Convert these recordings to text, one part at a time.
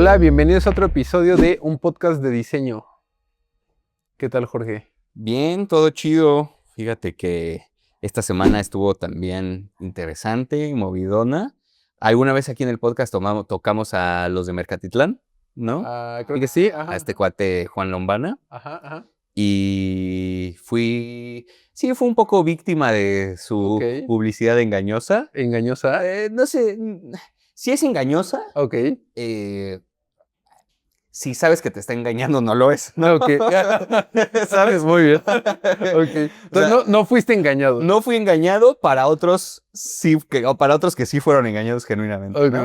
Hola, bienvenidos a otro episodio de un podcast de diseño. ¿Qué tal, Jorge? Bien, todo chido. Fíjate que esta semana estuvo también interesante y movidona. Alguna vez aquí en el podcast tocamos a los de Mercatitlán, ¿no? Creo que sí, A ajá. este cuate Juan Lombana. Ajá. Y sí, fue un poco víctima de Ok. su publicidad engañosa. ¿Engañosa? No sé, si es engañosa, Ok. si sabes que te está engañando, no lo es, ¿no? Ok. ¿Sabes? Muy bien. Ok. O Entonces sea, no fuiste engañado. no fui engañado, para otros sí, o para otros que sí fueron engañados genuinamente, Ok. ¿no?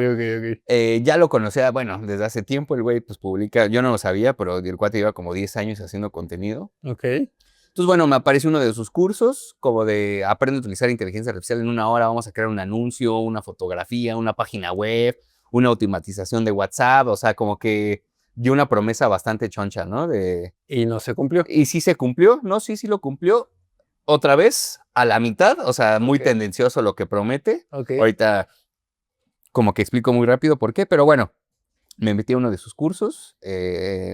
Ya lo conocía, bueno, desde hace tiempo el güey pues publica, yo no lo sabía, pero el cuate lleva como 10 años haciendo contenido. Ok. Entonces, bueno, me apareció uno de sus cursos, como de aprende a utilizar inteligencia artificial en una hora, vamos a crear un anuncio, una fotografía, una página web, una automatización de WhatsApp, o sea, como que dio una promesa bastante choncha, ¿no? Y no se cumplió. Y sí se cumplió, ¿no? Sí lo cumplió. Otra vez, a la mitad, o sea, muy Ok. tendencioso lo que promete. Ok. Ahorita como que explico muy rápido por qué, pero bueno, me metí a uno de sus cursos,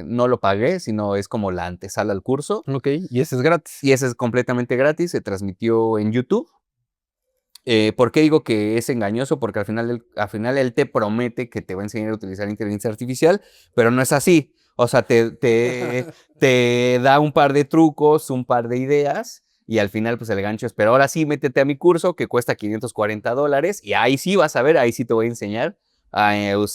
no lo pagué, sino es como la antesala al curso. Ok. Y ese es gratis. Y ese es completamente gratis, se transmitió en YouTube. ¿Por qué digo que es engañoso? Porque al final él te promete que te va a enseñar a utilizar inteligencia artificial, pero no es así. O sea, te da un par de trucos, un par de ideas, y al final, pues el gancho es, pero ahora sí, métete a mi curso que cuesta $540, y ahí sí vas a ver, ahí sí te voy a enseñar a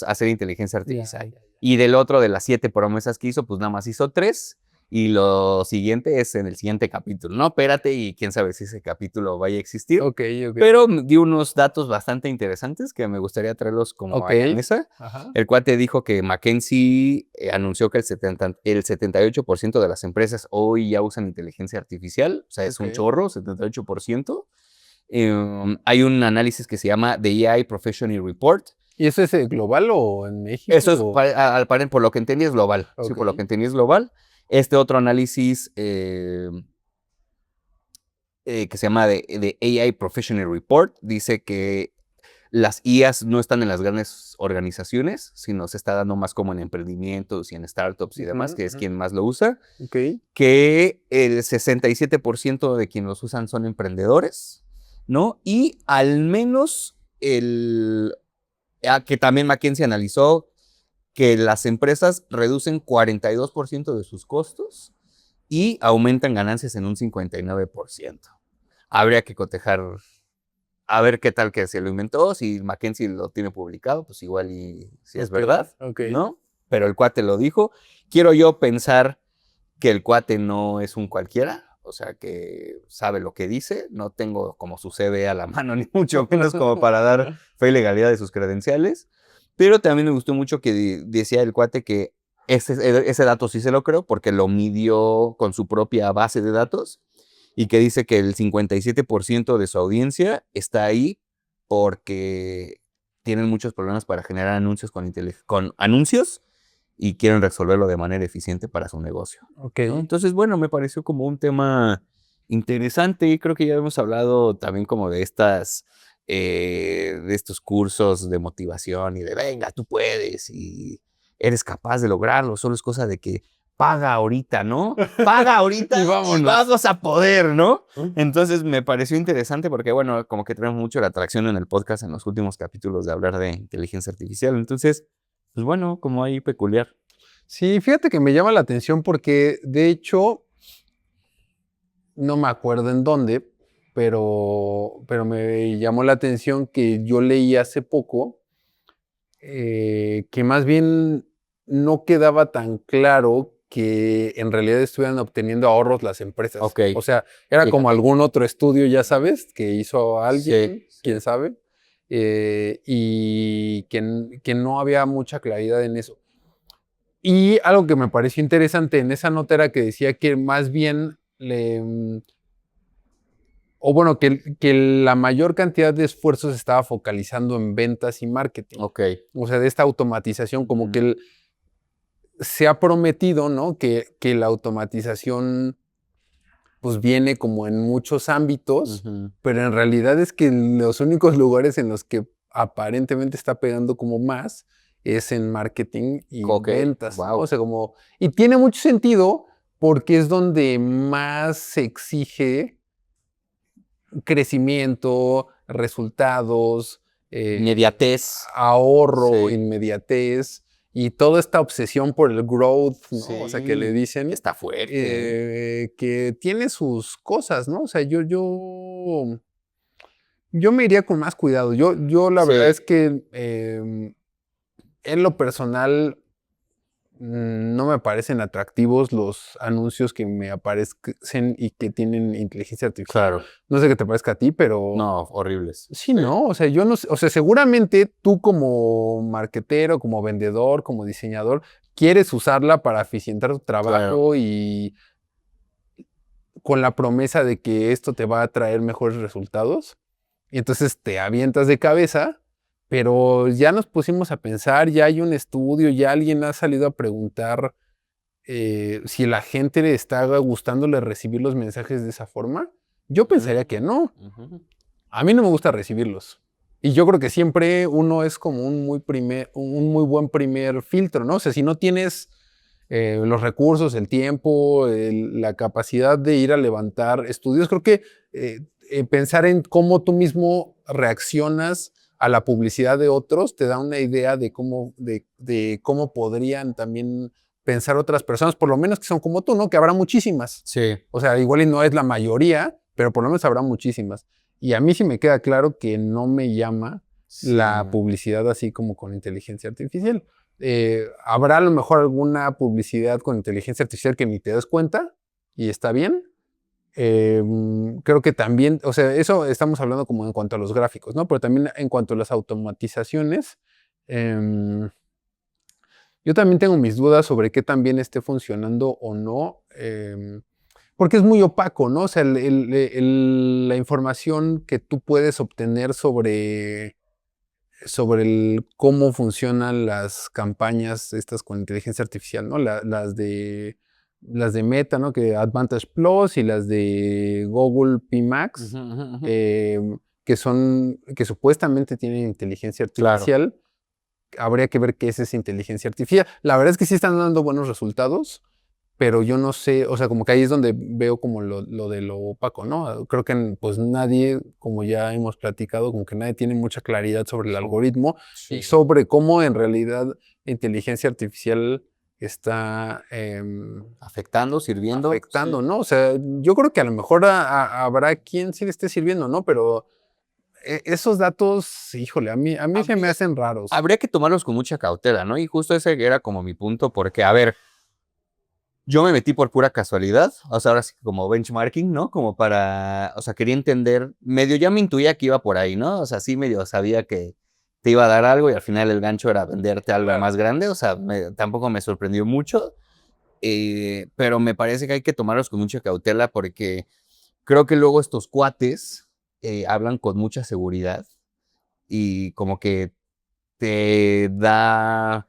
hacer inteligencia artificial. Ya. Y del otro, de las 7 promesas que hizo, pues nada más hizo 3. Y lo siguiente es en el siguiente capítulo, ¿no? Espérate y quién sabe si ese capítulo vaya a existir. Ok. Pero dio unos datos bastante interesantes que me gustaría traerlos como Ok. a la mesa. Ajá. El cuate dijo que McKinsey anunció que el 78% de las empresas hoy ya usan inteligencia artificial. O sea, es un Ok. chorro, 78%. Hay un análisis que se llama The AI Professional Report. ¿Y eso es global o en México? Eso es, por lo que entendí, es global. Sí, Ok. por lo que entendí es global. Este otro análisis que se llama The AI Professional Report dice que las IAs no están en las grandes organizaciones, sino se está dando más como en emprendimientos y en startups y demás, que es quien más lo usa. Ok. Que el 67% de quienes los usan son emprendedores, ¿no? Y al menos que también McKinsey analizó que las empresas reducen 42% de sus costos y aumentan ganancias en un 59%. Habría que cotejar, a ver qué tal que se lo inventó, si McKinsey lo tiene publicado, pues igual y si es verdad, Ok. ¿no? Pero el cuate lo dijo. Quiero yo pensar que el cuate no es un cualquiera, o sea, que sabe lo que dice. No tengo como su CV a la mano, ni mucho menos como para dar fe y legalidad de sus credenciales. Pero también me gustó mucho que decía el cuate que ese dato sí se lo creo porque lo midió con su propia base de datos y que dice que el 57% de su audiencia está ahí porque tienen muchos problemas para generar anuncios con anuncios y quieren resolverlo de manera eficiente para su negocio, Ok. ¿no? Entonces, bueno, me pareció como un tema interesante. Creo que ya hemos hablado también como de de estos cursos de motivación y de venga, tú puedes y eres capaz de lograrlo. Solo es cosa de que paga ahorita, ¿no? Paga ahorita Y y vámonos. vamos a poder, ¿no? Entonces me pareció interesante porque, bueno, como que tenemos mucho la atracción en el podcast en los últimos capítulos de hablar de inteligencia artificial. Entonces, pues bueno, como ahí peculiar. Sí, fíjate que me llama la atención porque, de hecho, no me acuerdo en dónde, pero me llamó la atención que yo leí hace poco que más bien no quedaba tan claro que en realidad estuvieran obteniendo ahorros las empresas. Ok, O sea, era como fíjate. algún otro estudio, ya sabes, que hizo alguien, Sí. quién sabe, y que no había mucha claridad en eso. Y algo que me pareció interesante en esa nota era que decía que más bien o bueno, que la mayor cantidad de esfuerzos se estaba focalizando en ventas y marketing. Ok. O sea, de esta automatización, como que Ujú. se ha prometido, ¿no? Que la automatización pues viene como en muchos ámbitos, Ujú. pero en realidad es que los únicos lugares en los que aparentemente está pegando como más es en marketing y Ok, ventas, ¿no? wow. O sea, y tiene mucho sentido porque es donde más se exige crecimiento, resultados, Inmediatez. ahorro, Sí. inmediatez y toda esta obsesión por el growth, ¿no? O sea, que le Sí. dicen Está fuerte, ¿eh? que tiene sus cosas, ¿no? O sea, yo me iría con más cuidado. Yo la verdad Sí. es que en lo personal no me parecen atractivos los anuncios que me aparecen y que tienen inteligencia artificial. Claro. No sé qué te parezca a ti, pero No, horribles. sí, Sí. ¿no? O sea, yo no sé, o sea, seguramente tú como marquetero, como vendedor, como diseñador, quieres usarla para eficientar tu Claro. trabajo y con la promesa de que esto te va a traer mejores resultados. Y entonces te avientas de cabeza, pero ya nos pusimos a pensar, ya hay un estudio, ya alguien ha salido a preguntar si la gente le está gustándole recibir los mensajes de esa forma. Yo pensaría que no. Ujú. A mí no me gusta recibirlos. Y yo creo que siempre uno es como un muy buen primer filtro, ¿no? O sea, si no tienes los recursos, el tiempo, la capacidad de ir a levantar estudios, creo que pensar en cómo tú mismo reaccionas a la publicidad de otros te da una idea de cómo podrían también pensar otras personas, por lo menos que son como tú, ¿no? Que habrá muchísimas. Sí. O sea, igual y no es la mayoría, pero por lo menos habrá muchísimas. Y a mí sí me queda claro que no me llama la Sí. publicidad así como con inteligencia artificial. Habrá a lo mejor alguna publicidad con inteligencia artificial que ni te das cuenta y está bien. Creo que también, o sea, eso estamos hablando como en cuanto a los gráficos, ¿no? Pero también en cuanto a las automatizaciones, em, yo también tengo mis dudas sobre qué también esté funcionando o no. Porque es muy opaco, ¿no? O sea, la información que tú puedes obtener sobre cómo funcionan las campañas estas con inteligencia artificial, ¿no? Las de Meta, ¿no? Que Advantage Plus y las de Google Ujú, PMax, ujú, ujú. que supuestamente tienen inteligencia Claro. artificial. Habría que ver qué es esa inteligencia artificial. La verdad es que sí están dando buenos resultados, pero yo no sé, o sea, como que ahí es donde veo como lo de lo opaco, ¿no? Creo que pues nadie, como ya hemos platicado, como que nadie tiene mucha claridad sobre el So- algoritmo y sí. sobre cómo en realidad la inteligencia artificial está Afectando, sirviendo. afectando, Sí. ¿no? O sea, yo creo que a lo mejor habrá quien sí le esté sirviendo, ¿no? Pero esos datos, híjole, a mí se me Habría, hacen raros. habría que tomarlos con mucha cautela, ¿no? Y justo ese era como mi punto, porque, a ver, yo me metí por pura casualidad, o sea, ahora sí que como benchmarking, ¿no? Como para, o sea, quería entender, medio ya me intuía que iba por ahí, ¿no? O sea, sí medio sabía que te iba a dar algo y al final el gancho era venderte algo más grande, o sea, tampoco me sorprendió mucho, pero me parece que hay que tomarlos con mucha cautela porque creo que luego estos cuates hablan con mucha seguridad y como que te da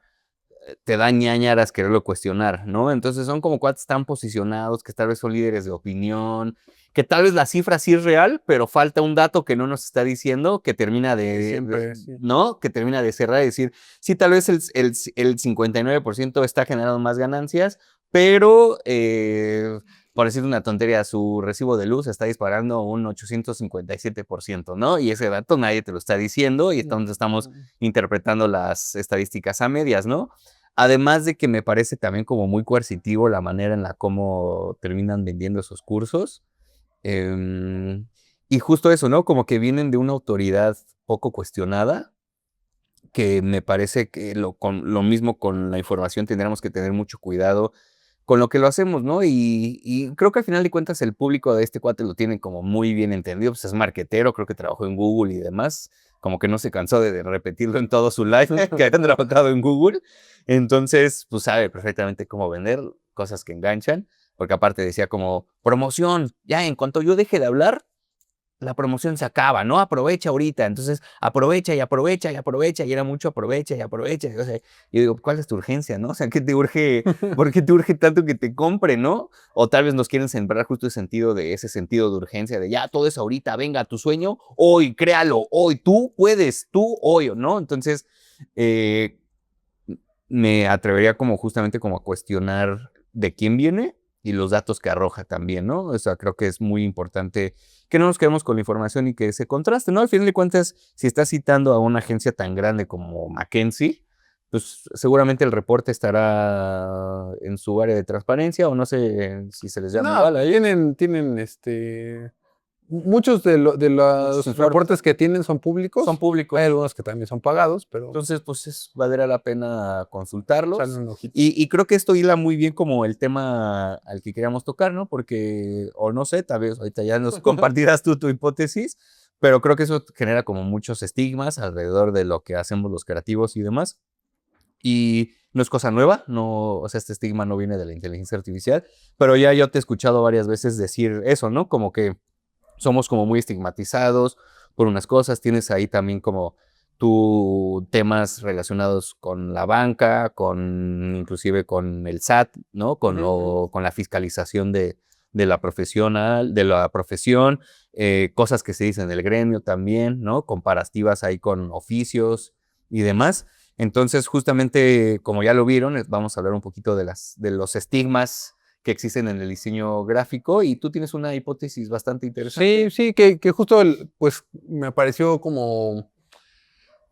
te da ñáñaras quererlo cuestionar, ¿no? Entonces son como cuates tan posicionados que tal vez son líderes de opinión, que tal vez la cifra sí es real, pero falta un dato que no nos está diciendo, que termina Y siempre, sí. ¿no? Que termina de cerrar y decir, sí, tal vez el 59% está generando más ganancias, pero, por decir una tontería, su recibo de luz está disparando un 857%, ¿no? Y ese dato nadie te lo está diciendo y entonces estamos interpretando las estadísticas a medias, ¿no? Además de que me parece también como muy coercitivo la manera en la cómo terminan vendiendo esos cursos. Em, y justo eso, ¿no? Como que vienen de una autoridad poco cuestionada, que me parece que con lo mismo con la información tendríamos que tener mucho cuidado con lo que lo hacemos, ¿no? Y creo que al final de cuentas el público de este cuate lo tiene como muy bien entendido, pues es marquetero, creo que trabajó en Google y demás, como que no se cansó de repetirlo en todo su life, que hayan trabajado en Google, entonces pues sabe perfectamente cómo vender cosas que enganchan, porque aparte decía como promoción, ya en cuanto yo deje de hablar, la promoción se acaba, ¿no? Aprovecha ahorita. Entonces, aprovecha y aprovecha y aprovecha. Y era mucho aprovecha y aprovecha. O sea, yo digo, ¿cuál es tu urgencia, no? O sea, ¿qué te urge? ¿Por qué te urge tanto que te compre, no? O tal vez nos quieren sembrar justo ese sentido de urgencia de ya, todo es ahorita, venga, tu sueño, hoy, créalo, hoy, tú puedes, tú, hoy, ¿no? Entonces, eh, me atrevería como justamente como a cuestionar de quién viene y los datos que arroja también, ¿no? O sea, creo que es muy importante que no nos quedemos con la información y que se contraste, ¿no? Al final de cuentas, si estás citando a una agencia tan grande como McKinsey, pues seguramente el reporte estará en su área de transparencia o no sé si se les llama No, igual ahí. tienen muchos de Muchos los informes reportes que tienen son son públicos. públicos. Hay algunos que también son pagados, pero Entonces, pues valdrá la pena consultarlos. salen un ojito. Y creo que esto hila muy bien como el tema al que queríamos tocar, ¿no? Porque, o no sé, tal vez ahorita ya nos compartirás tú tu hipótesis, pero creo que eso genera como muchos estigmas alrededor de lo que hacemos los creativos y demás. Y no es cosa nueva, no, o sea, este estigma no viene de la inteligencia artificial, pero ya yo te he escuchado varias veces decir eso, ¿no? Como que somos como muy estigmatizados por unas cosas, tienes ahí también como tú temas relacionados con la banca, con inclusive con el SAT, ¿no? Con, con la fiscalización de la profesional, de la profesión, cosas que se dicen en el gremio también, ¿no? Comparativas ahí con oficios y demás. Entonces, justamente, como ya lo vieron, vamos a hablar un poquito de los estigmas que existen en el diseño gráfico y tú tienes una hipótesis bastante interesante. Sí, que justo pues me pareció como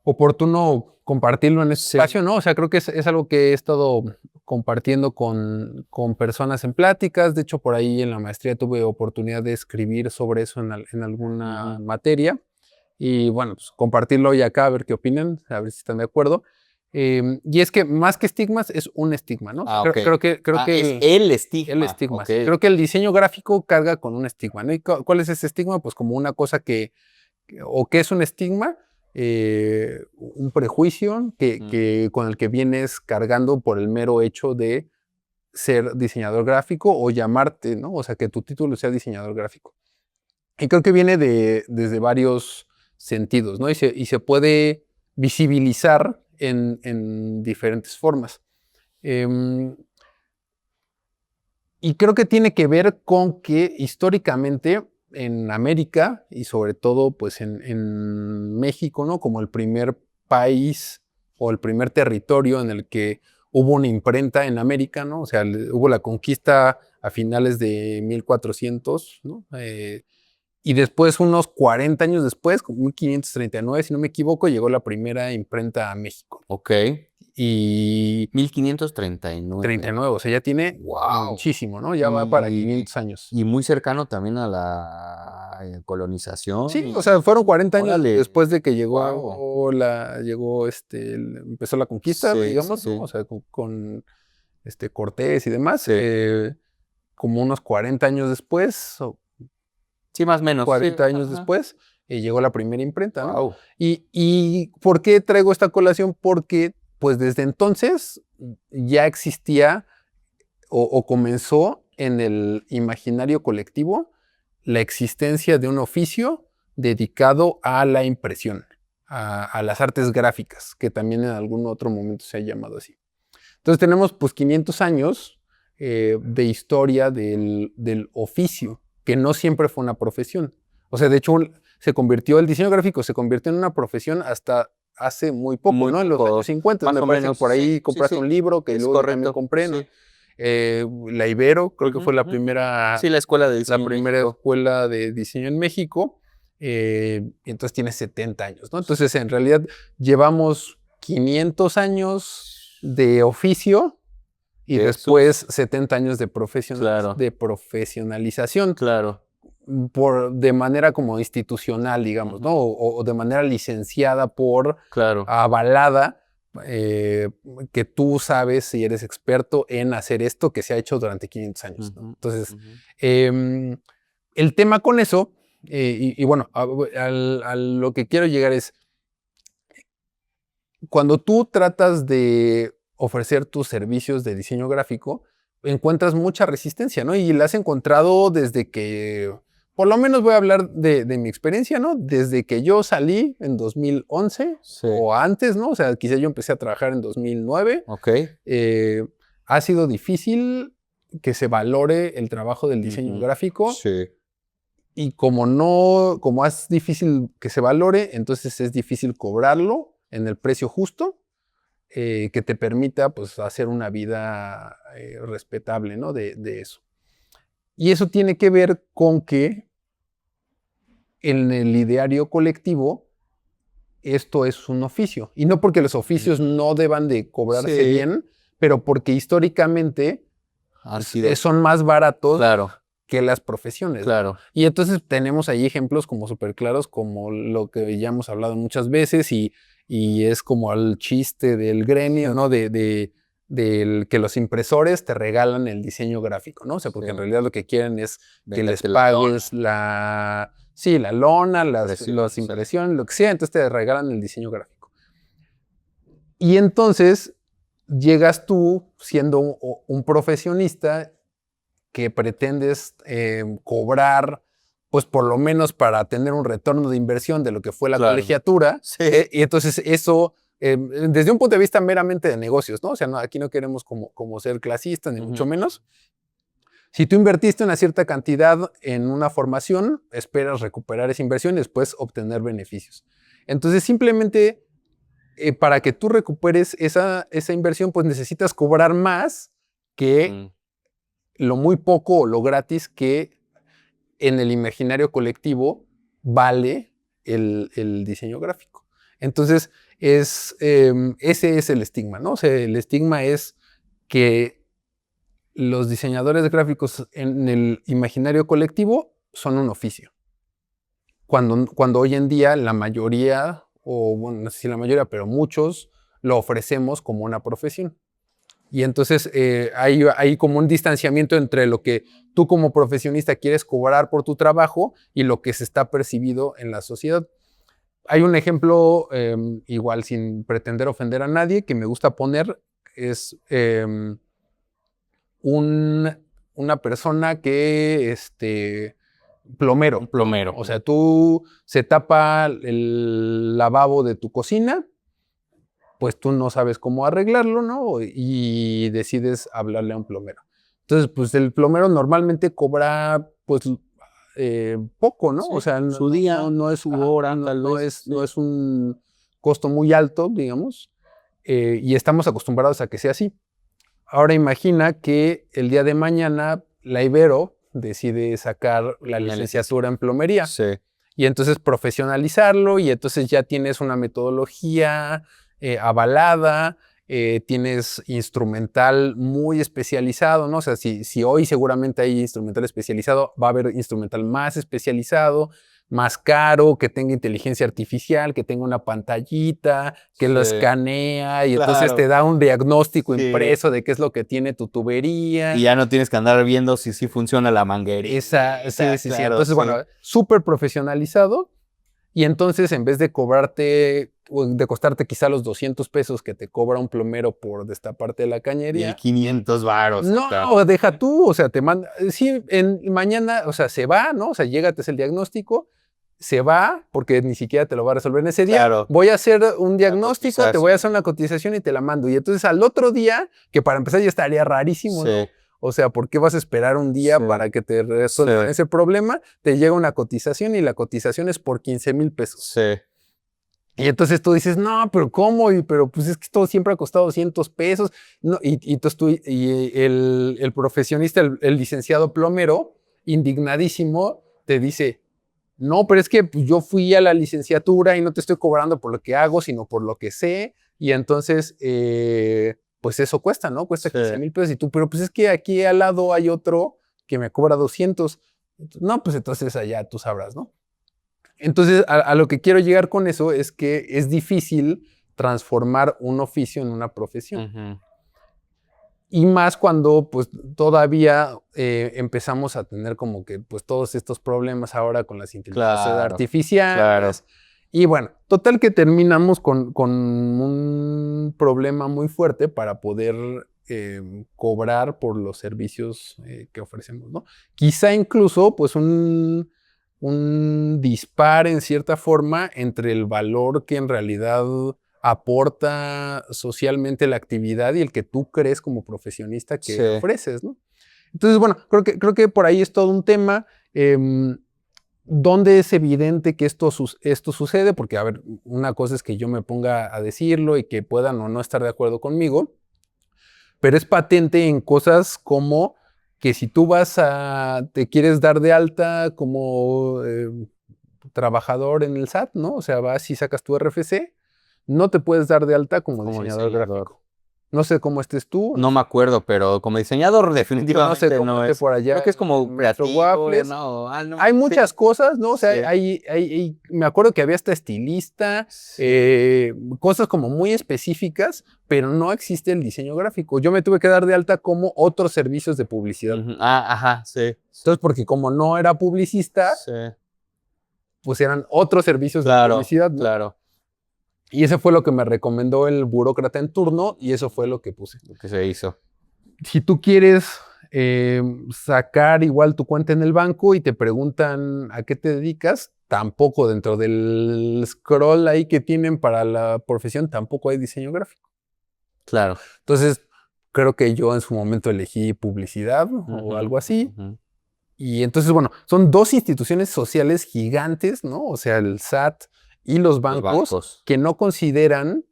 oportuno compartirlo en este Sí. espacio, ¿no? O sea, creo que es algo que he estado compartiendo con personas en pláticas. De hecho, por ahí en la maestría tuve oportunidad de escribir sobre eso en alguna materia. Y bueno, pues compartirlo hoy acá, a ver qué opinan, a ver si están de acuerdo. Y es que más que estigmas, es un estigma, ¿no? Ah, ok. Creo que Es el el estigma. estigma, Ok. sí. Creo que el diseño gráfico carga con un estigma, ¿no? ¿Y cuál es ese estigma? Pues como una cosa o que es un estigma, un prejuicio con el que vienes cargando por el mero hecho de ser diseñador gráfico o llamarte, ¿no? O sea, que tu título sea diseñador gráfico. Y creo que viene desde varios sentidos, ¿no? Y se puede visibilizar en diferentes formas. Em, y creo que tiene que ver con que históricamente en América y sobre todo pues en México, ¿no? Como el primer país o el primer territorio en el que hubo una imprenta en América, ¿no? O sea, hubo la conquista a finales de 1400, ¿no? Y después, unos 40 años después, como 1539, si no me equivoco, llegó la primera imprenta a México. Ok. Y 1539. 39, o sea, ya tiene Wow. muchísimo, ¿no? Ya va para 500 años. Y muy cercano también a la colonización. Sí, o sea, fueron 40 años Órale. después de que Wow. empezó la conquista, Sí, digamos, sí. ¿no? O sea, con Cortés y demás. Sí. Como unos 40 años después, o Sí, más o menos. 40 Sí. años Ajá. después, llegó la primera imprenta, ¿no? Wow. Y ¿por qué traigo esta colación? Porque, pues desde entonces ya existía o comenzó en el imaginario colectivo la existencia de un oficio dedicado a la impresión, a las artes gráficas, que también en algún otro momento se ha llamado así. Entonces tenemos pues 500 años de historia del oficio, que no siempre fue una profesión. O sea, de hecho, el diseño gráfico se convirtió en una profesión hasta hace muy poco, Muy ¿no? En los poco, años 50, más me o parece que menos. por ahí Sí, sí, compraste sí. un libro que Es luego yo también correcto. compré, ¿no? Sí. La Ibero, creo que Ujú, fue ujú. Sí, la escuela de la diseño en primera México. escuela de diseño en México, y entonces tiene 70 años, ¿no? Entonces, en realidad, llevamos 500 años de oficio y Versus. después 70 años Claro, de profesionalización claro. de manera como institucional, digamos, Ujú. ¿no? O de manera licenciada Claro. avalada, eh, que tú sabes si eres experto en hacer esto que se ha hecho durante 500 años, ¿no? Ujú, Entonces, ujú. em, el tema con eso, y bueno, a lo que quiero llegar es, cuando tú tratas de ofrecer tus servicios de diseño gráfico, encuentras mucha resistencia, ¿no? Y la has encontrado desde que, por lo menos voy a hablar de mi experiencia, ¿no? Desde que yo salí en 2011 Sí. o antes, ¿no? O sea, quizá yo empecé a trabajar en 2009. Ok. Ha sido difícil que se valore el trabajo del diseño Ujú. gráfico Sí. y como es difícil que se valore, entonces es difícil cobrarlo en el precio justo. que te permita pues hacer una vida respetable, ¿no? De eso. Y eso tiene que ver con que en el ideario colectivo esto es un oficio. Y no porque los oficios no deban de cobrarse Sí. bien, pero porque históricamente Han sido. son más baratos Claro, que las profesiones. ¿no? claro. Y entonces tenemos ahí ejemplos como súper claros, como lo que ya hemos hablado muchas veces, y es como el chiste del gremio, ¿no? Del que los impresores te regalan el diseño gráfico, ¿no? O sea, porque en realidad lo que quieren es que les Véndate la pagues la lona, las Impresiones, impresiones, lo que sea, entonces te regalan el diseño gráfico. Y entonces llegas tú siendo un profesionista que pretendes cobrar, pues por lo menos para tener un retorno de inversión de lo que fue la Claro. colegiatura. Sí. Y entonces eso, desde un punto de vista meramente de negocios, ¿no? O sea, no, aquí no queremos como ser clasistas, ni mucho menos. Si tú invertiste una cierta cantidad en una formación, esperas recuperar esa inversión y después obtener beneficios. Entonces, simplemente para que tú recuperes esa inversión, pues necesitas cobrar más que lo muy poco o lo gratis que en el imaginario colectivo vale el diseño gráfico. Entonces, ese es el estigma, ¿no? O sea, el estigma es que los diseñadores gráficos en el imaginario colectivo son un oficio. Cuando hoy en día la mayoría, o bueno, no sé si la mayoría, pero muchos lo ofrecemos como una profesión. Y entonces hay como un distanciamiento entre lo que tú como profesionista quieres cobrar por tu trabajo y lo que se está percibido en la sociedad. Hay un ejemplo, igual sin pretender ofender a nadie, que me gusta poner, es una persona que, plomero. Un plomero. O sea, tú se tapa el lavabo de tu cocina, pues tú no sabes cómo arreglarlo, ¿no? Y decides hablarle a un plomero. Entonces, pues el plomero normalmente cobra, pues, poco, ¿no? Sí, o sea, su día, no es su hora, tal no vez, no sí. es un costo muy alto, digamos, y estamos acostumbrados a que sea así. Ahora imagina que el día de mañana la Ibero decide sacar la licenciatura en plomería. Sí. Y entonces profesionalizarlo, y entonces ya tienes una metodología avalada, tienes instrumental muy especializado, ¿no? O sea, si hoy seguramente hay instrumental especializado, va a haber instrumental más especializado, más caro, que tenga inteligencia artificial, que tenga una pantallita, que lo escanea, y entonces te da un diagnóstico impreso de qué es lo que tiene tu tubería. Y ya no tienes que andar viendo si sí funciona la manguerita. Sí. Entonces, bueno, súper profesionalizado. Y entonces, en vez de costarte quizá los 200 pesos que te cobra un plomero por destaparte la cañería. 1,500 varos. No, deja tú, o sea, te manda, sí, mañana, o sea, se va, ¿no? O sea, llega, te hace el diagnóstico, se va, porque ni siquiera te lo va a resolver en ese día. Claro. Voy a hacer un diagnóstico, te voy a hacer una cotización y te la mando. Y entonces al otro día, que para empezar ya estaría rarísimo, ¿no? O sea, ¿por qué vas a esperar un día para que te resuelvan ese problema? Te llega una cotización y la cotización es por 15,000 pesos. Sí. Y entonces tú dices, no, pero ¿cómo? Pero pues es que todo siempre ha costado 200 pesos. No, y entonces el profesionista, el licenciado plomero, indignadísimo, te dice, no, pero es que pues, yo fui a la licenciatura y no te estoy cobrando por lo que hago, sino por lo que sé. Y entonces, pues eso cuesta, ¿no? Cuesta 15,000 pesos. Y tú, pero pues es que aquí al lado hay otro que me cobra 200. No, pues entonces allá tú sabrás, ¿no? Entonces, a lo que quiero llegar con eso es que es difícil transformar un oficio en una profesión. Y más cuando pues todavía empezamos a tener como que pues todos estos problemas ahora con las inteligencias artificiales. Y bueno, total que terminamos con un problema muy fuerte para poder cobrar por los servicios que ofrecemos, ¿no? Quizá incluso pues un dispar en cierta forma entre el valor que en realidad aporta socialmente la actividad y el que tú crees como profesionista que ofreces, ¿no? Entonces, bueno, creo que por ahí es todo un tema. ¿Dónde es evidente que esto sucede? Porque, a ver, una cosa es que yo me ponga a decirlo y que puedan o no estar de acuerdo conmigo, pero es patente en cosas como que si tú te quieres dar de alta como trabajador en el SAT, ¿no? O sea, vas y sacas tu RFC, no te puedes dar de alta como Como diseñador diseñador. gráfico. No sé cómo estés tú, No me acuerdo, pero como diseñador no sé definitivamente cómo no esté es. por allá Creo que es como en Metro creativo, Waffles. no, no. Hay Sí, muchas cosas, ¿no? O sea, sí, me acuerdo que había hasta estilista, sí. cosas como muy específicas, pero no existe el diseño gráfico. Yo me tuve que dar de alta como otros servicios de publicidad. Ujú. Ah, ajá, sí. Entonces, porque como no era publicista, Sí. pues eran otros servicios de Claro, publicidad, ¿no? claro, Y ese fue lo que me recomendó el burócrata en turno y eso fue lo que puse. lo que se hizo. Si tú quieres sacar igual tu cuenta en el banco y te preguntan a qué te dedicas, tampoco dentro del scroll ahí que tienen para la profesión, tampoco hay diseño gráfico. Claro. Entonces, creo que yo en su momento elegí publicidad o Ujú, algo así. ujú. Y entonces, bueno, son dos instituciones sociales gigantes, ¿no? O sea, el SAT y los Los bancos bancos. que no consideran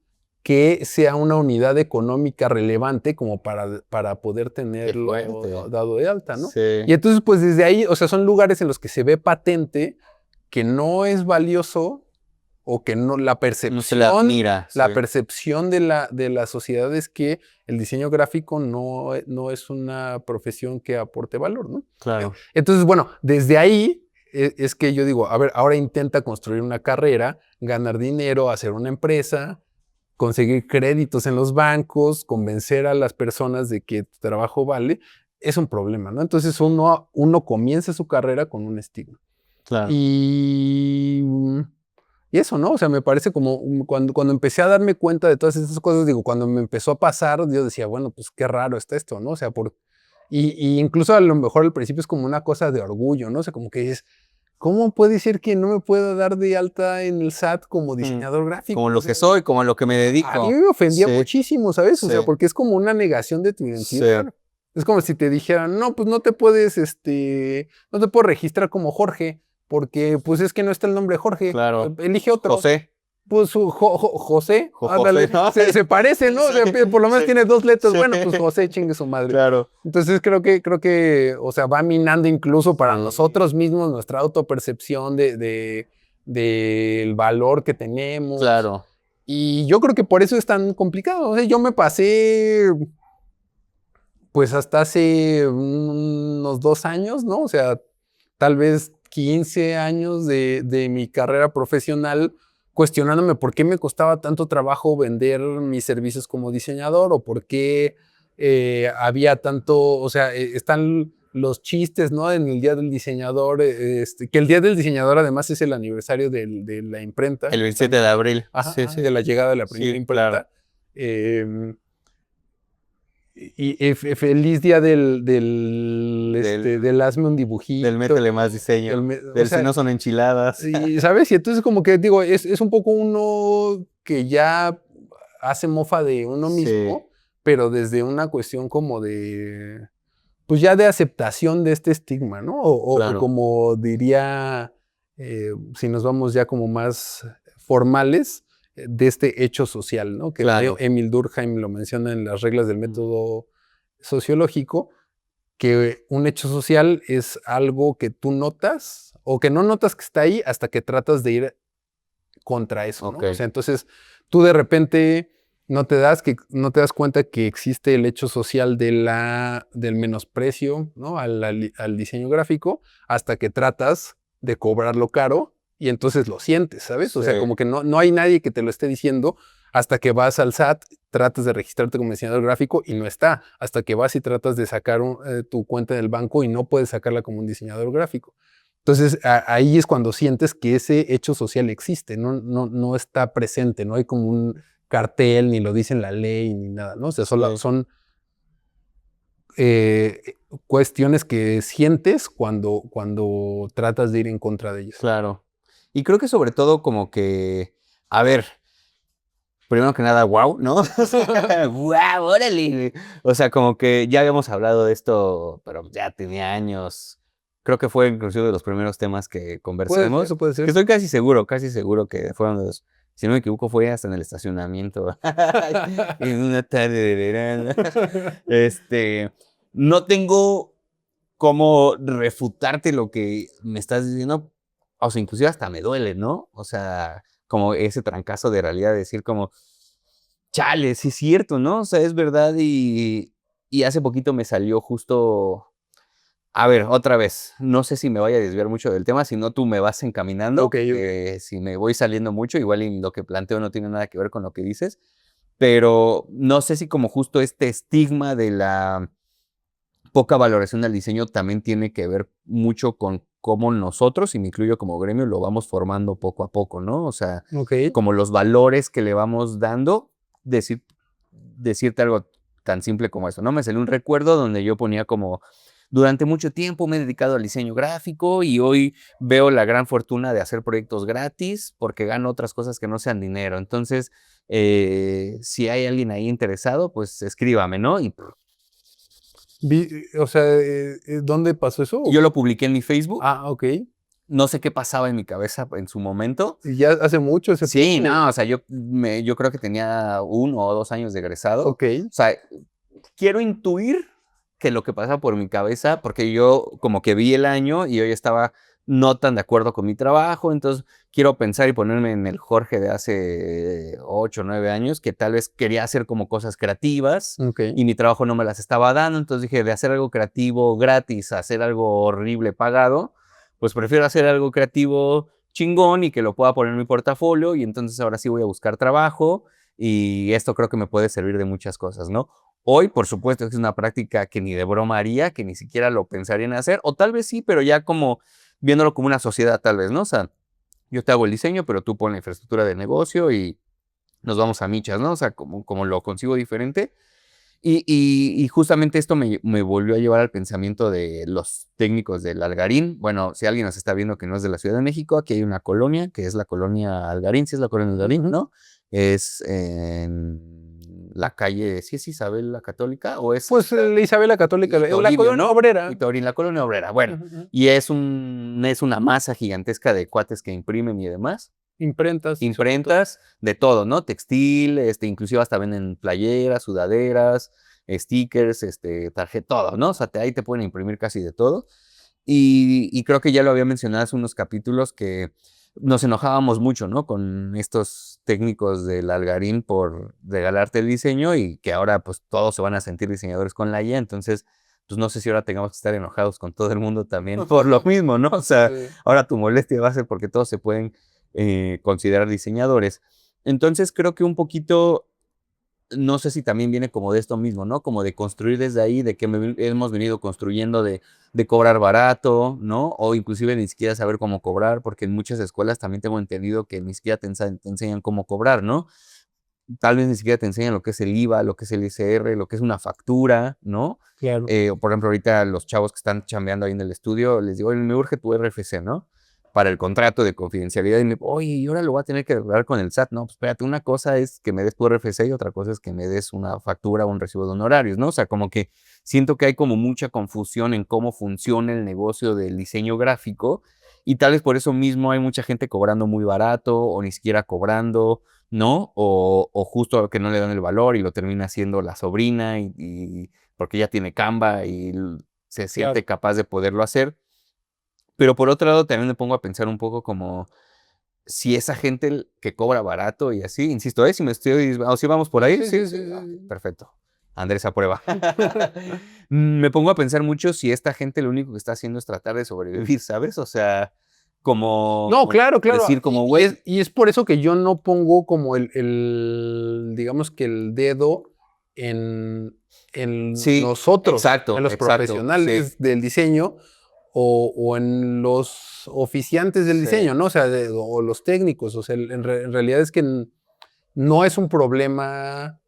que sea una unidad económica relevante como para poder Qué tenerlo fuerte. dado de alta, ¿no? Sí. Y entonces, pues desde ahí, o sea, son lugares en los que se ve patente que no es valioso o que no, No se le admira. Sí. la percepción de la sociedad es que el diseño gráfico no es una profesión que aporte valor, ¿no? Claro. Entonces, bueno, desde ahí es que yo digo, a ver, ahora intenta construir una carrera, ganar dinero, hacer una empresa, conseguir créditos en los bancos, convencer a las personas de que tu trabajo vale, es un problema, ¿no? Entonces uno comienza su carrera con un estigma. Claro. Y, y eso, ¿no? O sea, me parece como cuando empecé a darme cuenta de todas estas cosas, digo, cuando me empezó a pasar, yo decía, bueno, pues qué raro está esto, ¿no? O sea, y incluso a lo mejor al principio es como una cosa de orgullo, ¿no? O sea, como que dices, ¿cómo puede ser que no me puedo dar de alta en el SAT como diseñador gráfico? Como O lo sea, que soy, como a lo que me a mí dedico. me ofendía Sí, muchísimo, ¿sabes? O sea, sí, porque es como una negación de tu sí. identidad. Es como si te dijeran, no, pues no te puedes, no te puedo registrar como Jorge, porque pues es que no está el nombre Jorge, Claro. elige otro. José. Pues José, ándale, José, ¿no? se parece, ¿no? O sea, Sí, por lo menos sí, tiene dos letras. sí. Bueno, pues José, chingue su madre. Claro. Entonces creo que, o sea, va minando incluso para Sí. nosotros mismos nuestra autopercepción del valor que tenemos. Claro. Y yo creo que por eso es tan complicado. O sea, yo me pasé, pues hasta hace unos 2 años, ¿no? O sea, tal vez 15 años de mi carrera profesional cuestionándome por qué me costaba tanto trabajo vender mis servicios como diseñador o por qué había tanto, o sea, están los chistes, ¿no? En el Día del Diseñador, que el Día del Diseñador además es el aniversario de la imprenta. El 27 de abril. Ajá, Sí, sí. de la llegada de la primera Sí, imprenta. claro. Y feliz día del hazme un dibujito. Del métele más diseño. O Del sea, si no son enchiladas. y, ¿sabes? Y entonces como que digo, es un poco uno que ya hace mofa de uno Sí. mismo, pero desde una cuestión como de, pues ya de aceptación de este estigma, ¿no? O Claro. como diría, si nos vamos ya como más formales, de este hecho social, ¿no? Que Claro. Emil Durkheim lo menciona en las reglas del método sociológico, que un hecho social es algo que tú notas o que no notas que está ahí hasta que tratas de ir contra eso, ¿no? Ok. O sea, entonces tú de repente no te das cuenta que existe el hecho social del menosprecio, ¿no? Al diseño gráfico hasta que tratas de cobrarlo caro y entonces lo sientes, ¿sabes? O sea, Sí. como que no hay nadie que te lo esté diciendo hasta que vas al SAT, tratas de registrarte como diseñador gráfico y no está, hasta que vas y tratas de sacar tu cuenta del banco y no puedes sacarla como un diseñador gráfico. Entonces, ahí es cuando sientes que ese hecho social existe, no está presente, no hay como un cartel, ni lo dice en la ley, ni nada, ¿no? O sea, solo, son cuestiones que sientes cuando tratas de ir en contra de ellas. Claro. Y creo que sobre todo como que, a ver, primero que nada, wow, ¿no? ¡Wow! ¡Órale! O sea, como que ya habíamos hablado de esto, pero ya tenía años Creo que fue inclusive de los primeros temas que conversamos. Eso puede Que ser. estoy casi seguro que fueron de los, si no me equivoco, fue hasta en el estacionamiento. En una tarde de verano. No tengo cómo refutarte lo que me estás diciendo. O sea, inclusive hasta me duele, ¿no? O sea, como ese trancazo de realidad, de decir como, chale, sí es cierto, ¿no? O sea, es verdad y hace poquito me salió justo. A ver, otra vez, no sé si me vaya a desviar mucho del tema, si no tú me vas encaminando, Ok. si me voy saliendo mucho, igual y lo que planteo no tiene nada que ver con lo que dices, pero no sé si como justo este estigma de la poca valoración del diseño también tiene que ver mucho con cómo nosotros, y me incluyo como gremio, lo vamos formando poco a poco, ¿no? O sea, Ok. como los valores que le vamos dando, decirte algo tan simple como eso, ¿no? Me salió un recuerdo donde yo ponía como, durante mucho tiempo me he dedicado al diseño gráfico y hoy veo la gran fortuna de hacer proyectos gratis porque gano otras cosas que no sean dinero. Entonces, si hay alguien ahí interesado, pues escríbame, ¿no? Y O sea, ¿dónde pasó eso? yo lo publiqué en mi Facebook. Ah, ok. No sé qué pasaba en mi cabeza en su momento. ¿Y ya hace mucho ese Sí, tiempo? no, o sea, yo creo que tenía 1 o 2 años de egresado. Ok. O sea, quiero intuir que lo que pasa por mi cabeza, porque yo como que vi el año y hoy estaba no tan de acuerdo con mi trabajo, entonces quiero pensar y ponerme en el Jorge de hace 8 o 9 años, que tal vez quería hacer como cosas creativas Ok. y mi trabajo no me las estaba dando, entonces dije, de hacer algo creativo gratis a hacer algo horrible pagado, pues prefiero hacer algo creativo chingón y que lo pueda poner en mi portafolio y entonces ahora sí voy a buscar trabajo y esto creo que me puede servir de muchas cosas, ¿no? Hoy, por supuesto, es una práctica que ni de broma haría, que ni siquiera lo pensaría en hacer, o tal vez sí, pero ya como viéndolo como una sociedad, tal vez, ¿no? O sea, yo te hago el diseño, pero tú pon la infraestructura de negocio y nos vamos a michas, ¿no? O sea, como lo consigo diferente. Y justamente esto me volvió a llevar al pensamiento de los técnicos del Algarín. Bueno, si alguien nos está viendo que no es de la Ciudad de México, aquí hay una colonia, que es la colonia Algarín, sí es la colonia Algarín, ¿no? Es en la calle, ¿sí es Isabel la Católica? ¿O es Pues la Isabel la Católica, la Toribio, colonia no? obrera. Y Torín, la colonia obrera. Bueno, Ujú, ujú. y es una masa gigantesca de cuates que imprimen y demás. Imprentas. Y sobre todo. Imprentas de todo, ¿no? Textil, inclusive hasta venden playeras, sudaderas, stickers, tarjeta, todo, ¿no? O sea, ahí te pueden imprimir casi de todo. Y creo que ya lo había mencionado hace unos capítulos que nos enojábamos mucho, ¿no? Con estos técnicos del Algarín por regalarte el diseño y que ahora pues todos se van a sentir diseñadores con la IA, entonces pues no sé si ahora tengamos que estar enojados con todo el mundo también por lo mismo, ¿no? O sea, Sí. ahora tu molestia va a ser porque todos se pueden considerar diseñadores. Entonces creo que un poquito, no sé si también viene como de esto mismo, ¿no? Como de construir desde ahí, de que hemos venido construyendo de cobrar barato, ¿no? O inclusive ni siquiera saber cómo cobrar, porque en muchas escuelas también tengo entendido que ni siquiera te enseñan cómo cobrar, ¿no? Tal vez ni siquiera te enseñan lo que es el IVA, lo que es el ISR, lo que es una factura, ¿no? Claro. Por ejemplo, ahorita los chavos que están chambeando ahí en el estudio, les digo, oye, me urge tu RFC, ¿no? Para el contrato de confidencialidad. Y me, oye, y ahora lo voy a tener que hablar con el SAT. No, pues espérate, una cosa es que me des tu RFC y otra cosa es que me des una factura o un recibo de honorarios, ¿no? O sea, como que siento que hay como mucha confusión en cómo funciona el negocio del diseño gráfico y tal vez por eso mismo hay mucha gente cobrando muy barato o ni siquiera cobrando, ¿no? O justo que no le dan el valor y lo termina haciendo la sobrina y porque ella tiene Canva y se siente Claro. capaz de poderlo hacer. Pero por otro lado, también me pongo a pensar un poco como si esa gente que cobra barato y así, insisto, si me estoy, o si vamos por ahí, Sí, sí, sí, sí, sí, sí. perfecto. Andrés aprueba. Me pongo a pensar mucho si esta gente lo único que está haciendo es tratar de sobrevivir, ¿sabes? O sea, No, como claro, claro. decir como, güey, Y es por eso que yo no pongo como digamos que el dedo en sí, nosotros, en exacto, los exacto, sí, profesionales del diseño o en los oficiantes del sí, diseño, ¿no? O sea, o los técnicos. O sea, en realidad es que no es un problema,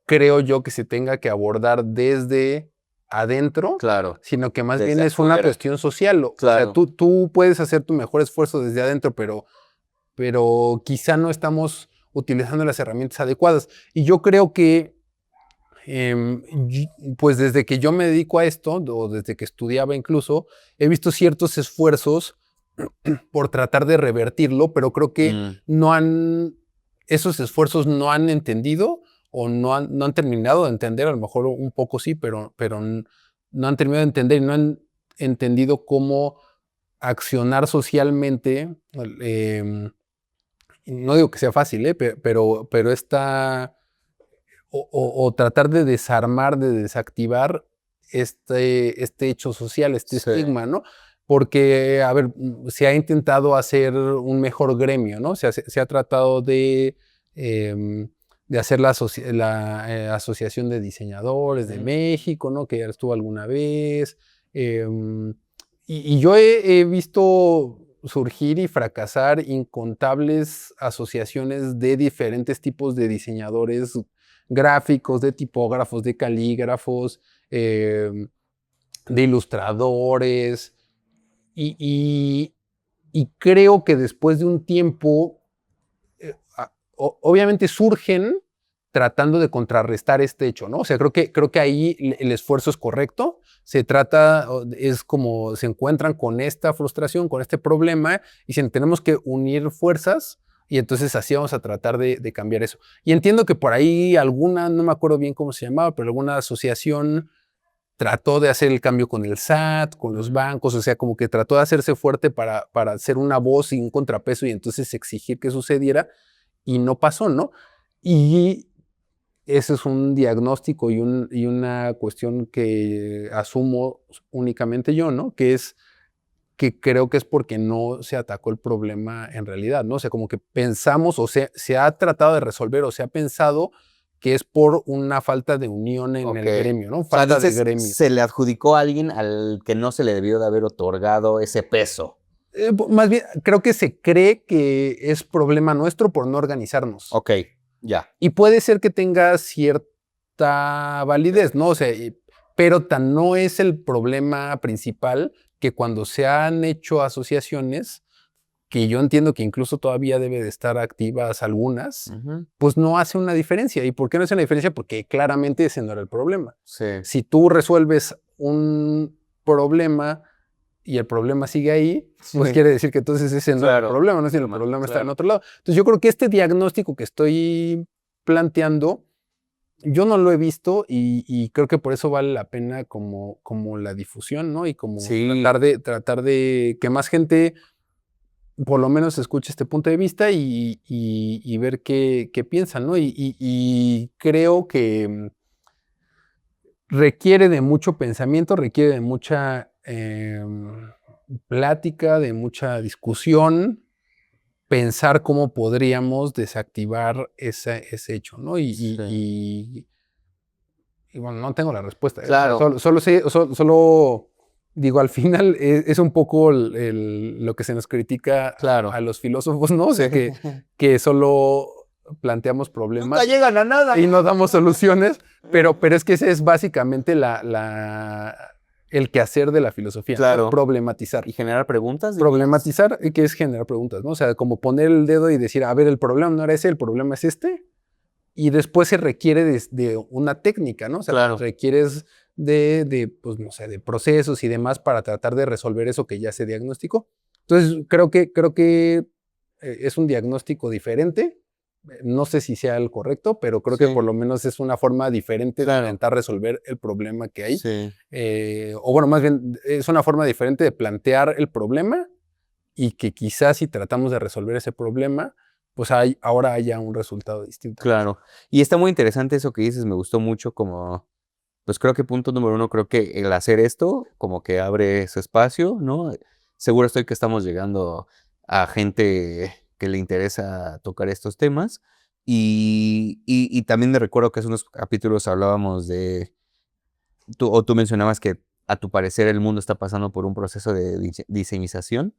creo yo, que se tenga que abordar desde adentro, claro, sino que más bien desde es una afuera, cuestión social. O sea, claro, tú puedes hacer tu mejor esfuerzo desde adentro, pero quizá no estamos utilizando las herramientas adecuadas. Y yo creo que Pues desde que yo me dedico a esto, o desde que estudiaba incluso, he visto ciertos esfuerzos por tratar de revertirlo, pero creo que Mm, esos esfuerzos no han entendido o no han terminado de entender, a lo mejor un poco sí, pero no han terminado de entender y no han entendido cómo accionar socialmente. No digo que sea fácil, pero o tratar de desarmar, de desactivar este hecho social, este sí, estigma, ¿no? Porque, a ver, se ha intentado hacer un mejor gremio, ¿no? Se ha tratado de hacer la Asociación de Diseñadores de mm, México, ¿no? Que ya estuvo alguna vez. Y yo he visto surgir y fracasar incontables asociaciones de diferentes tipos de diseñadores gráficos, de tipógrafos, de calígrafos, de ilustradores. Y, y- y creo que después de un tiempo, obviamente surgen tratando de contrarrestar este hecho, ¿no? O sea, creo que ahí el esfuerzo es correcto. Es como se encuentran con esta frustración, con este problema, y dicen, tenemos que unir fuerzas, y entonces así vamos a tratar de cambiar eso. Y entiendo que por ahí no me acuerdo bien cómo se llamaba, pero alguna asociación trató de hacer el cambio con el SAT, con los bancos, o sea, como que trató de hacerse fuerte para ser una voz y un contrapeso y entonces exigir que sucediera y no pasó, ¿no? Y ese es un diagnóstico y una cuestión que asumo únicamente yo, ¿no? Que es que creo que es porque no se atacó el problema en realidad, ¿no? O sea, como que pensamos o se ha tratado de resolver o se ha pensado que es por una falta de unión en ok. el gremio, ¿no? O sea, Falta de dices, gremio. se le adjudicó a alguien al que no se le debió de haber otorgado ese peso. Más bien, creo que se cree que es problema nuestro por no organizarnos. Ok, ya. Y puede ser que tenga cierta validez, ¿no? O sea, pero tan no es el problema principal que cuando se han hecho asociaciones, que yo entiendo que incluso todavía debe de estar activas algunas, Ujú, pues no hace una diferencia. ¿Y por qué no hace una diferencia? Porque claramente ese no era el problema. sí, Si tú resuelves un problema y el problema sigue ahí, pues sí, quiere decir que entonces ese no era el claro. problema, no es el problema está en Claro. otro lado. Entonces yo creo que este diagnóstico que estoy planteando, yo no lo he visto y creo que por eso vale la pena como la difusión, ¿no? Y como Sí, tratar de que más gente por lo menos escuche este punto de vista y ver qué piensan, ¿no? Y creo que requiere de mucho pensamiento, requiere de mucha plática, de mucha discusión, pensar cómo podríamos desactivar ese hecho, ¿no? sí. Y bueno, no tengo la respuesta, ¿eh? O sea, Claro, solo digo, al final es un poco lo que se nos critica a claro. los filósofos, ¿no? O Sí. sea, que solo planteamos Nunca problemas llegan a nada. y no damos soluciones, pero es que ese es básicamente el quehacer de la filosofía, ¿no? Claro. Problematizar. ¿Y generar preguntas, dirías? Problematizar, que es generar preguntas, ¿no? O sea, como poner el dedo y decir, a ver, el problema no era ese, el problema es este, y después se requiere de una técnica, ¿no? O sea, Claro. requieres pues, no sé, de procesos y demás para tratar de resolver eso que ya se diagnosticó. Entonces, creo que es un diagnóstico diferente. No sé si sea el correcto, pero creo que Sí, por lo menos es una forma diferente de claro. intentar resolver el problema que hay. Sí. O bueno, más bien, es una forma diferente de plantear el problema y que quizás si tratamos de resolver ese problema, pues ahora haya un resultado distinto. Claro. Y está muy interesante eso que dices, me gustó mucho como, pues creo que punto número uno, creo que el hacer esto como que abre ese espacio, ¿no? Seguro estoy que estamos llegando a gente que le interesa tocar estos temas. Y también me recuerdo que hace unos capítulos hablábamos de, tú mencionabas que a tu parecer el mundo está pasando por un proceso de diseñización.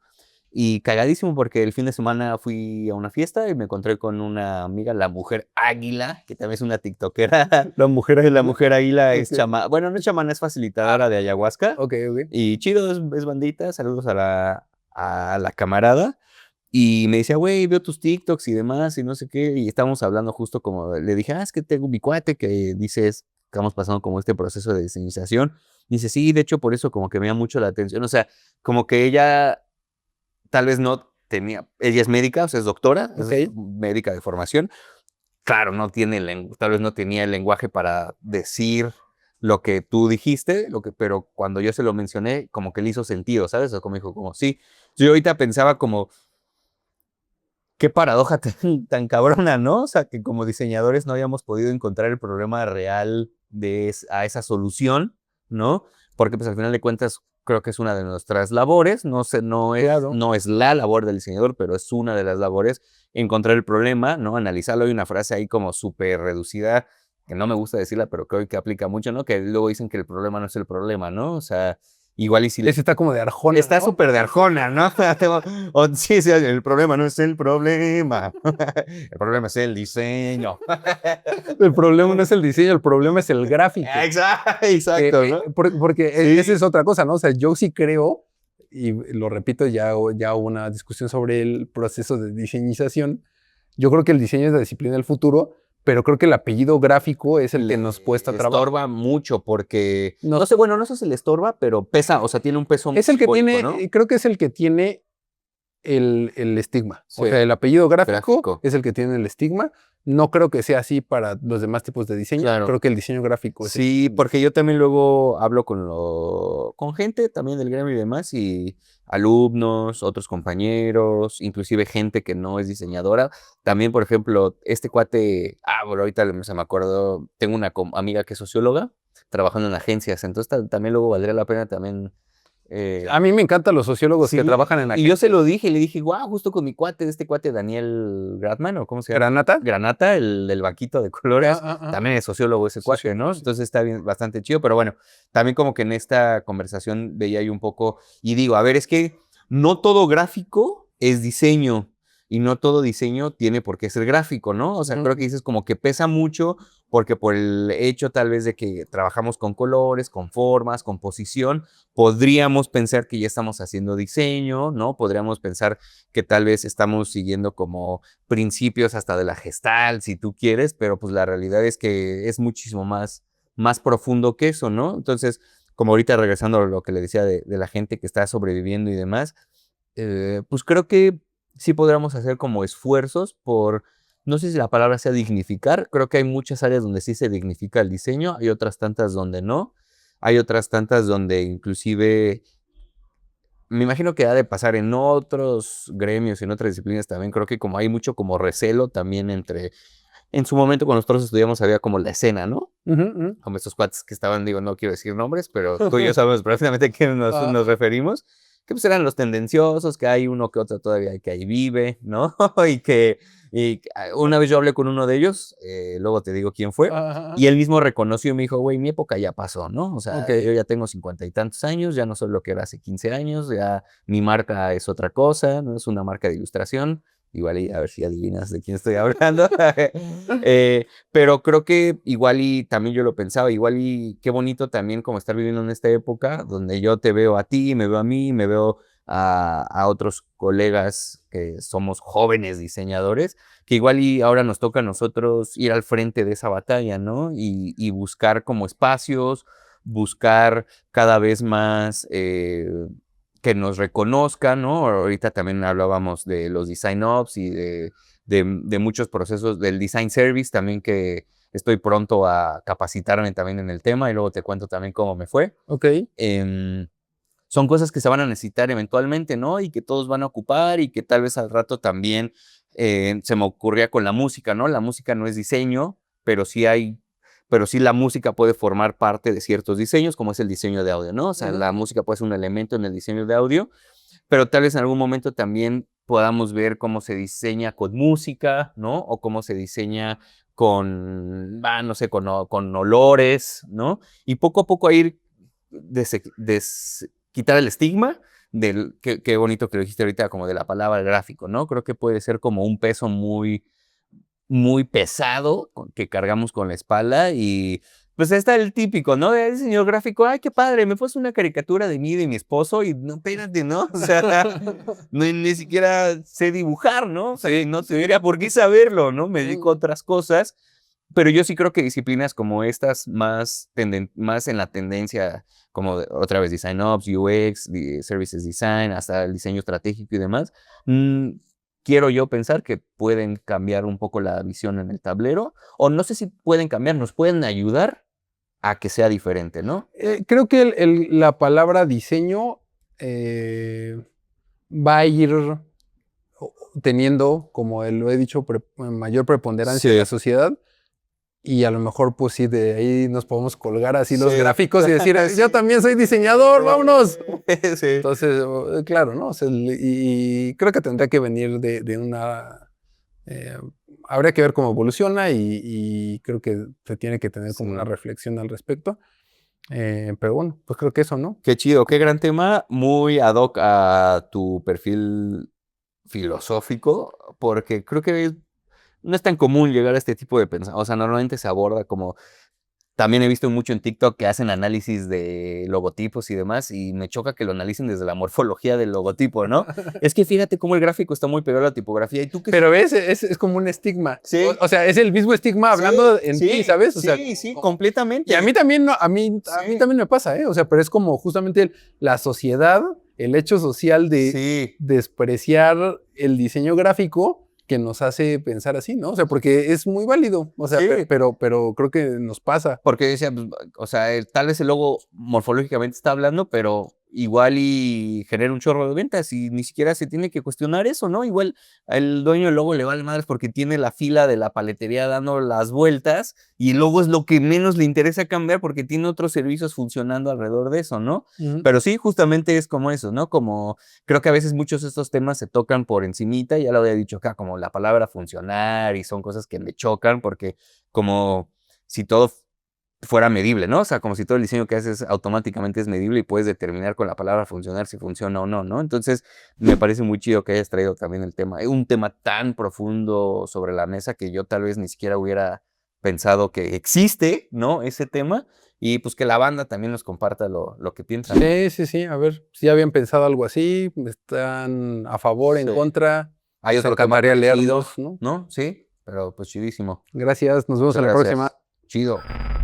Y cagadísimo porque el fin de semana fui a una fiesta y me encontré con una amiga, la mujer águila, que también es una tiktokera. La mujer La águila. mujer águila es Ok. chamana, bueno, no es chamana, es facilitadora de ayahuasca. Ok, ok. Y chido, es bandita, saludos a la camarada. Y me decía, güey, veo tus TikToks y demás y no sé qué. Y estábamos hablando justo como, le dije, es que tengo mi cuate que dice estamos pasando como este proceso de diseñización. Dice, sí, de hecho, por eso como que me llama mucho la atención. O sea, como que ella tal vez no tenía, ella es médica, o sea, es doctora, es médica de formación. Claro, no tiene tal vez no tenía el lenguaje para decir lo que tú dijiste, pero cuando yo se lo mencioné, como que le hizo sentido, ¿sabes? O como dijo, como sí. Yo ahorita pensaba como, qué paradoja tan cabrona, ¿no? O sea, que como diseñadores no habíamos podido encontrar el problema real a esa solución, ¿no? Porque pues al final de cuentas creo que es una de nuestras labores, no es la labor del diseñador, pero es una de las labores encontrar el problema, ¿no? Analizarlo. Hay una frase ahí como súper reducida, que no me gusta decirla, pero creo que aplica mucho, ¿no? Que luego dicen que el problema no es el problema, ¿no? O sea, igual y si... Ese está como de Arjona, Está súper de Arjona, ¿no? Sí, sí, el problema no es el problema. El problema es el diseño. El problema no es el diseño, el problema es el gráfico. Exacto, ¿no? Porque Sí. esa es otra cosa, ¿no? O sea, yo sí creo, y lo repito, ya hubo una discusión sobre el proceso de diseñización. Yo creo que el diseño es la disciplina del futuro, pero creo que el apellido gráfico es el que nos cuesta trabajo. Estorba mucho porque, no sé, bueno, no sé si le estorba, pero pesa, o sea, tiene un peso es el que simbólico, tiene, ¿no? creo que es el que tiene el estigma. Sí. O sea, el apellido gráfico es el que tiene el estigma. No creo que sea así para los demás tipos de diseño. Claro. Creo que el diseño gráfico es Sí, porque yo también luego hablo con gente también del gremio y demás, y alumnos, otros compañeros, inclusive gente que no es diseñadora. También, por ejemplo, este cuate, bueno, ahorita se me acuerdo, tengo una amiga que es socióloga, trabajando en agencias, entonces también luego valdría la pena también... A mí me encantan los sociólogos que trabajan en agencias. Y yo se lo dije, y le dije, wow, justo con mi cuate, este cuate Daniel Gradman, ¿o cómo se llama? Granata, el del vaquito de colores. También es sociólogo ese cuate, ¿no? Entonces está bien, bastante chido, pero bueno, también como que en esta conversación veía yo un poco, y digo, a ver, es que no todo gráfico es diseño, y no todo diseño tiene por qué ser gráfico, ¿no? O sea, creo que dices como que pesa mucho, porque por el hecho tal vez de que trabajamos con colores, con formas, con posición, podríamos pensar que ya estamos haciendo diseño, ¿no? Podríamos pensar que tal vez estamos siguiendo como principios hasta de la Gestalt, si tú quieres, pero pues la realidad es que es muchísimo más profundo que eso, ¿no? Entonces, como ahorita regresando a lo que le decía de la gente que está sobreviviendo y demás, pues creo que sí podríamos hacer como esfuerzos por, no sé si la palabra sea dignificar, creo que hay muchas áreas donde sí se dignifica el diseño, hay otras tantas donde no, hay otras tantas donde inclusive, me imagino que ha de pasar en otros gremios, en otras disciplinas también, creo que como hay mucho como recelo también en su momento cuando nosotros estudiamos había como la escena, ¿no? Como estos cuates que estaban, digo, no quiero decir nombres, pero tú y yo sabemos perfectamente a quién nos referimos, que pues eran los tendenciosos, que hay uno que otro todavía que ahí vive, ¿no? y una vez yo hablé con uno de ellos, luego te digo quién fue, y él mismo reconoció y me dijo, güey, mi época ya pasó, ¿no? O sea, yo ya tengo 50 y tantos años, ya no soy lo que era hace 15 años, ya mi marca es otra cosa, no es una marca de ilustración. Igual y a ver si adivinas de quién estoy hablando. Pero creo que igual y también yo lo pensaba, igual y qué bonito también como estar viviendo en esta época donde yo te veo a ti, me veo a mí, me veo a otros colegas que somos jóvenes diseñadores, que igual y ahora nos toca a nosotros ir al frente de esa batalla, ¿no? Y buscar como espacios, buscar cada vez más... que nos reconozcan, ¿no? Ahorita también hablábamos de los design ops y de muchos procesos del design service también, que estoy pronto a capacitarme también en el tema, y luego te cuento también cómo me fue. Son cosas que se van a necesitar eventualmente, ¿no? Y que todos van a ocupar, y que tal vez al rato también se me ocurría con la música, ¿no? La música no es diseño, pero sí la música puede formar parte de ciertos diseños, como es el diseño de audio, ¿no? O sea, la música puede ser un elemento en el diseño de audio, pero tal vez en algún momento también podamos ver cómo se diseña con música, ¿no? O cómo se diseña con, no sé, con olores, ¿no? Y poco a poco ir quitar el estigma qué bonito que lo dijiste ahorita, como de la palabra gráfico, ¿no? Creo que puede ser como un peso muy pesado que cargamos con la espalda, y pues está el típico, ¿no? El diseñador gráfico, ay, qué padre, me puso una caricatura de mí y de mi esposo, y no, espérate, ¿no? O sea, ni siquiera sé dibujar, ¿no? O sea, no tendría por qué saberlo, ¿no? Me dedico a otras cosas, Pero yo sí creo que disciplinas como estas más en la tendencia, como otra vez Design Ops, UX, Services Design, hasta el diseño estratégico y demás, mm, quiero yo pensar que pueden cambiar un poco la visión en el tablero, o no sé si pueden cambiar, nos pueden ayudar a que sea diferente, ¿no? Creo que la palabra diseño va a ir teniendo, como lo he dicho, mayor preponderancia en la Sí. sociedad. Y a lo mejor, pues sí, de ahí nos podemos colgar así los Sí. gráficos y decir, Sí. yo también soy diseñador, vámonos. Sí. Entonces, claro, ¿no? O sea, y creo que tendría que venir de una... eh, habría que ver cómo evoluciona y creo que se tiene que tener como Sí. una reflexión al respecto. Pero bueno, pues creo que eso, ¿no? Qué chido, qué gran tema, muy ad hoc a tu perfil filosófico, porque creo que no es tan común llegar a este tipo de pensamiento. O sea, normalmente se aborda como. También he visto mucho en TikTok que hacen análisis de logotipos y demás, y me choca que lo analicen desde la morfología del logotipo, ¿no? Es que fíjate cómo el gráfico está muy pegado a la tipografía, y tú qué. Pero ves, es como un estigma. Sí. O sea, es el mismo estigma hablando en ti, ¿sabes? O sea, Sí, completamente. y a mí también, a mí Sí. también me pasa, ¿eh? O sea, pero es como justamente la sociedad, el hecho social de Sí. despreciar el diseño gráfico que nos hace pensar así, ¿no? O sea, porque es muy válido, o sea, Sí. pero creo que nos pasa. Porque decía, pues, o sea, tal vez el logo morfológicamente está hablando, pero igual y genera un chorro de ventas y ni siquiera se tiene que cuestionar eso, ¿no? Igual el dueño del logo le vale madres porque tiene la fila de la paletería dando las vueltas y el logo es lo que menos le interesa cambiar porque tiene otros servicios funcionando alrededor de eso, ¿no? Ujú. Pero sí, justamente es como eso, ¿no? Como creo que a veces muchos de estos temas se tocan por encimita, ya lo había dicho acá, como la palabra funcionar y son cosas que me chocan porque como si todo fuera medible, ¿no? O sea, como si todo el diseño que haces automáticamente es medible y puedes determinar con la palabra funcionar si funciona o no, ¿no? Entonces, me parece muy chido que hayas traído también el tema, un tema tan profundo sobre la mesa que yo tal vez ni siquiera hubiera pensado que existe, ¿no? Ese tema, y pues que la banda también nos comparta lo que piensa, ¿no? Sí, a ver, si habían pensado algo así, están a favor, en Sí. contra, Hay nos otro tema encantaría parecido, leerlos, ¿no? ¿no? Sí, pero pues chidísimo. Gracias, nos vemos Muchas en la gracias. próxima. Chido.